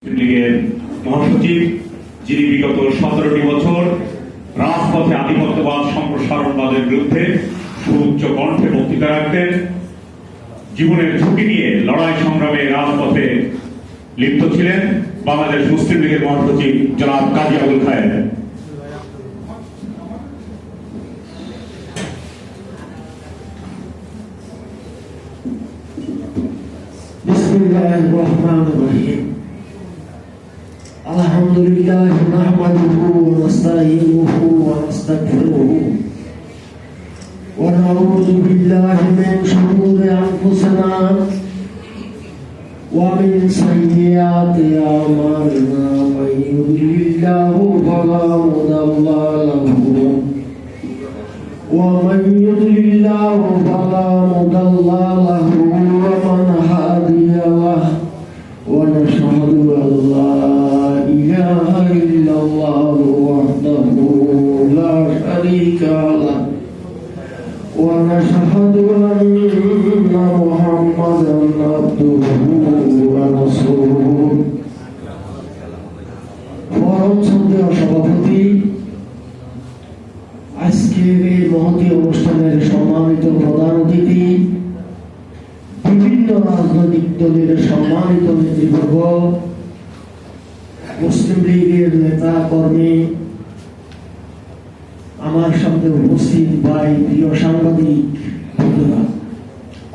লীগের মহাসচিব, যিনি বিগত 17টি বছর রাজপথে আধিপত্যবাদ সম্প্রসারণবাদের বিরুদ্ধে সুউচ্চ কণ্ঠে বক্তৃতা রাখতেন, জীবনের ঝুঁকি নিয়ে লড়াই সংগ্রামে রাজপথে লিপ্ত ছিলেন, বাংলাদেশ মুসলিম লীগের মহাসচিব জনাব কাজী আবুল খায়ের। बिस्मिल्लाहिर्रहमानिर्रहीम। अल्हम्दुलिल्लाह नहमदुहु व नस्तईनुहु व नस्तगफिरुहु व नऊज़ु बिल्लाहि मिन शुरूरि अनफुसिना व मिन सय्यिआति अमालिना। मन युह्दिहिल्लाहु फला मुदिल्ला लहु व मन युद्लिल्लाहु फला मुदिल्ला लहु व मन हादिया लहु व नशहदु अन ला इलाहा इल्लल्लाहु वहदहु ला शरीका लहु व नशहदु अन्ना मुहम्मदन अब्दुहु व रसूलुहु। ফরম সন্দেহ সভাপতি, আজকের এই মহতী অনুষ্ঠানের সম্মানিত প্রধান অতিথি, বিভিন্ন রাজনৈতিক দলের সম্মানিত নেতৃবর্গ, মুসলিম লীগের নেতা কর্মী, আমার সামনে উপস্থিত ভাই, প্রিয় সাংবাদিক বন্ধুরা,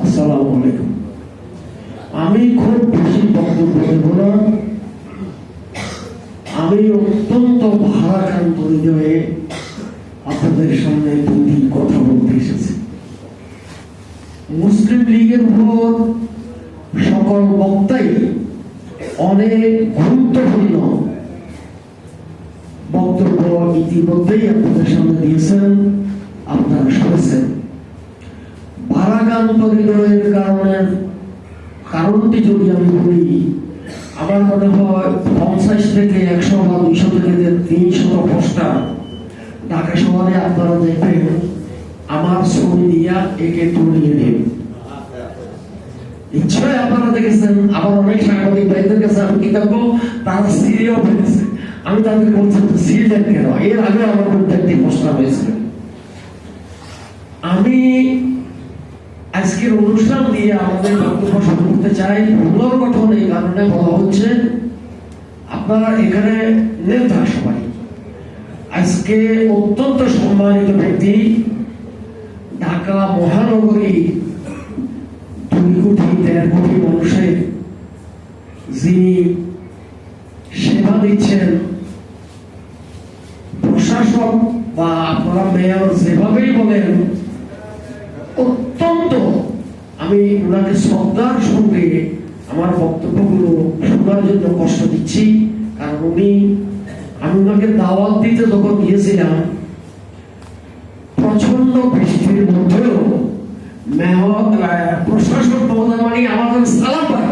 আসসালামু আলাইকুম। আমি খুব বেশি বক্তব্য দেব না। আমি অত্যন্ত ভারাক্রান্ত হৃদয়ে আপনাদের সামনে দুটি কথা বলতে এসেছি। মুসলিম লীগের উপর সকল বক্তাই অনেক গুরুত্বপূর্ণ বক্তব্য ইতিমধ্যেই আপনাদের সামনে দিয়েছেন, আপনারা শুনেছেন। ভারাক্রান্ত হৃদয়ের কারণটি যদি আমি বলি, আমার মনে হয় 50 থেকে 100 বা 200 থেকে 300 পোস্টার ঢাকা শহরে আপনারা দেখবেন, আমার ছবি দিয়া একে তুলিয়ে দেন। নিশ্চয় আপনারা দেখেছেন। আবার অনেক সাংবাদিক ভাইদের কাছে আমি কিতাব, তারা সিরিয়াল পেয়েছে। আমি তাদের বলছি সিরিয়াল কেন, এর আগে আমার মধ্যে একটি পোস্টার হয়েছিল। আমি আজকের অনুষ্ঠান দিয়ে আমাদের বক্তব্য শুরু করতে চাই। পুনর্গঠন এই কারণে বলা হচ্ছে, আপনারা এখানে নেতা সবাই আজকে অত্যন্ত সম্মানিত ব্যক্তি, ঢাকা মহানগরী 2 কোটি 1.5 কোটি মানুষের যিনি সেবা দিচ্ছেন, প্রশাসক বা আপনারা মেয়র যেভাবেই বলেন, অত্যন্ত আমি ওনাকে শ্রদ্ধার সঙ্গে আমার বক্তব্যগুলো শোনার জন্য কষ্ট দিচ্ছি। কারণ আমি ওনাকে দাওয়াত দিতে যখন গিয়েছিলাম, প্রচন্ড বৃষ্টির মধ্যেও প্রশাসক মহোদয় মানে আমাদের সালাম পায়।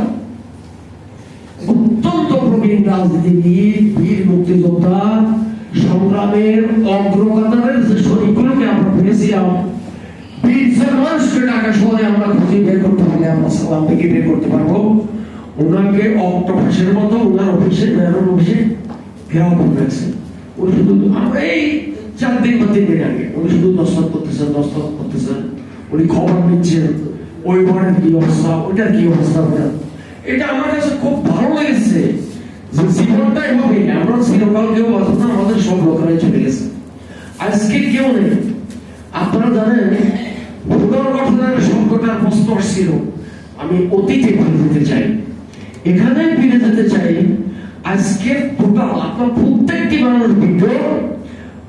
অত্যন্ত প্রবীণ রাজনীতিবিদ, বীর মুক্তিযোদ্ধা, সংগ্রামের অগ্রগাতারের যে শরীরগুলোকে আমরা পেয়েছিলাম, মানুষকে ঢাকা শহরে আমরা খুঁজে বের করতে পারলে আমরা সালাম থেকে বের করতে পারবো। ওনাকে অক্টোপাসের মতো ওনার অফিসে, মেয়র অফিসে ঘেরাও করে রাখছে। উনি শুধু এই 4 দিন বা 3 দিন আগে উনি শুধু দস্তখত করতেছেন, উনি খবর নিচ্ছেন, ওই ঘরের কি অবস্থা, ওইটার কি অবস্থা। এটা আমার কাছে খুব ভালো লেগেছে যে জীবনটাই হবে, আমরা চিরকাল কেউ বাঁচব না, আমাদের সব লোকেরাই চলে গেছে, আজকে কেউ নেই। আপনারা জানেন, পুনর্গঠনের সংকটের প্রশ্ন ছিল। আমি অতীতে ফিরে যেতে চাই, এখানে ফিরে যেতে চাই। আজকে টোটাল আপনার প্রত্যেকটি মানুষ ভিতর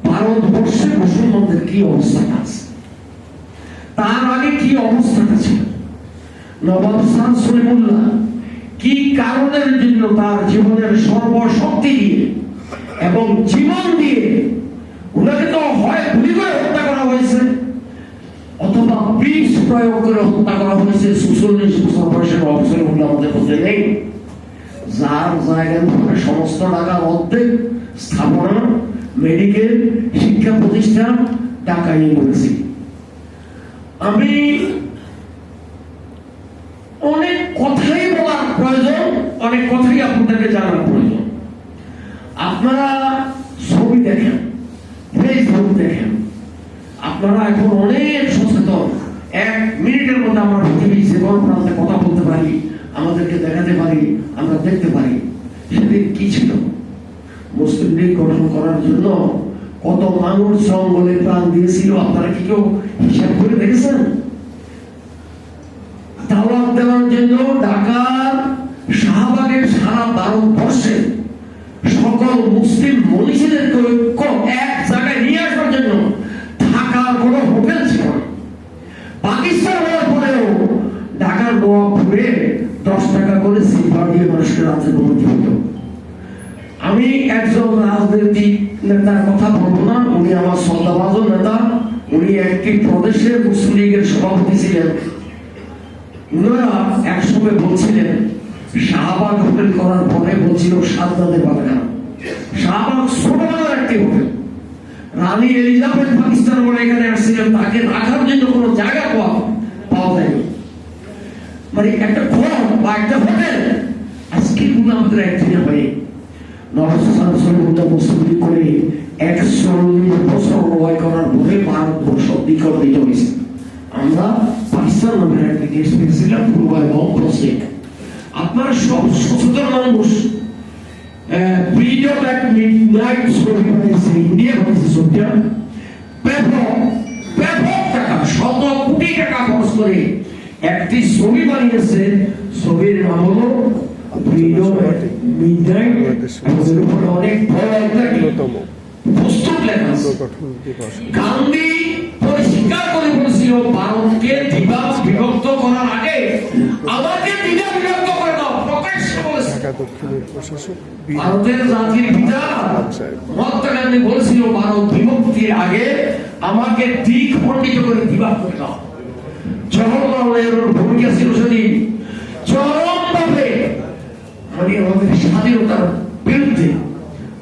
ভারতবর্ষে মুসলমানদের কি অবস্থাটা আছে, তার আগে কি অবস্থাটা ছিল, নবাব শাহ সলিমুল্লাহ কি কারণের জন্য তার জীবনের সর্বশক্তি দিয়ে এবং জীবন দিয়ে, ওনাকে তো হয় গুলি করে হত্যা করা হয়েছে অথবা বিষ প্রয়োগ করে হত্যা করা হয়েছে। 46 বছর বয়সের অফিসার আমাদের মধ্যে নেই, যার জায়গায় সমস্ত টাকার অর্ধেক স্থাপনা, মেডিকেল, শিক্ষা প্রতিষ্ঠান ঢাকায় করেছি। আমি অনেক কথাই বলার প্রয়োজন, অনেক কথাই আপনাদেরকে জানার প্রয়োজন। আপনারা ছবি দেখেন, ফেসবুক দেখেন, আপনারা এখন অনেক সচেতন। 1 মিনিটের মধ্যে আমরা পৃথিবীর যে কোনো প্রান্তে কথা বলতে পারি, আমাদেরকে দেখাতে পারি, আমরা দেখতে পারি। সেদিন কি ছিল? মুসলিম লীগ গঠন করার জন্য কত মানুষ জঙ্গলে প্রাণ দিয়েছিল, আপনারা কি কেউ হিসাব করে দেখেছেন? দাওয়াত দেওয়ার জন্য ঢাকার শাহবাগের সারা ভারতবর্ষে সকল মুসলিম মনীষীদেরকে ঐক্য এক জায়গায় নিয়ে আসার জন্য ঢাকার কোনো হোটেল ছিল না। পাকিস্তান হওয়ার পরেও ঢাকার নবাবপুরে 10 টাকা করে সিলভার দিয়ে মানুষকে রাজ্যে অনুমতি হতো। আমি একজন রাজনৈতিক নেতার কথা বলবো না, উনি আমার শ্রদ্ধাভাজন নেতা। উনি একটি প্রদেশের মুসলিম লীগের সভাপতি ছিলেন। ওনারা একসময় বলছিলেন, শাহবাগ হোটেল করার পরে বলছিল সাদ্দাতের বাগান। শাহবাগ ছোটবেলার একটি হোটেল। রানী এলিজাবেথ পাকিস্তান বলে এখানে আসছিলেন, তাকে রাখার জন্য কোনো জায়গা পাওয়া যায়নি। মানে একটা ঘর বা একটা হোটেল আজকে গুলো আমাদের একদিনে হয়। মুসলিম করে 140 বছর লড়াই করার পরে ভারতবর্ষ বিকল্পিত হয়েছে। আমরা পাকিস্তান নামের একটি দেশ পেয়েছিলাম, পূর্ব এবং পশ্চিম। আপনারা সব সচেতন মানুষ। ফ্রিডম অ্যাট মিডনাইট ছবি বানিয়েছে, ইন্ডিয়া বানিয়েছে ছবিটা। ব্যাপক টাকা, 100 কোটি টাকা খরচ করে একটি ছবি বানিয়েছে। ছবির নাম হলো ফ্রিডম অ্যাট মিডনাইট। আমাদের উপরে অনেক বড় একটা পুস্তক লেখা আছে। গান্ধী পরিষ্কার করে বলেছিল, ভারতকে বিভক্ত করার আগে আমাকে বিভক্ত করে দাও। প্রকাশ্যে বলেছে। ভারতের জাতির পিতা মহাত্মা গান্ধী বলেছিল, ভারত বিভক্তির আগে আমাকে দ্বিখণ্ডিত করে বিভাগ করে দাও। জওহরলাল নেহরুর ভূমিকা ছিল সেদিন চরমভাবে আমাদের স্বাধীনতার বিরুদ্ধে।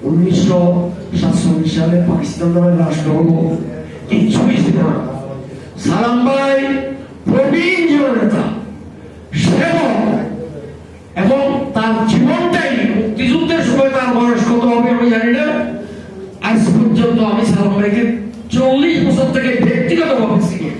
1947 সালে পাকিস্তান নামের রাষ্ট্র হলো, কিচ্ছুই ছিল না। সালাম ভাই প্রবীণ নেতা, সেবক, এবং তার জীবনটাই মুক্তিযুদ্ধের সময়। তার বয়স কত হবে আমি জানি না। আজ পর্যন্ত আমি সালাম ভাইকে 40 বছর থেকে ব্যক্তিগতভাবে চিনি।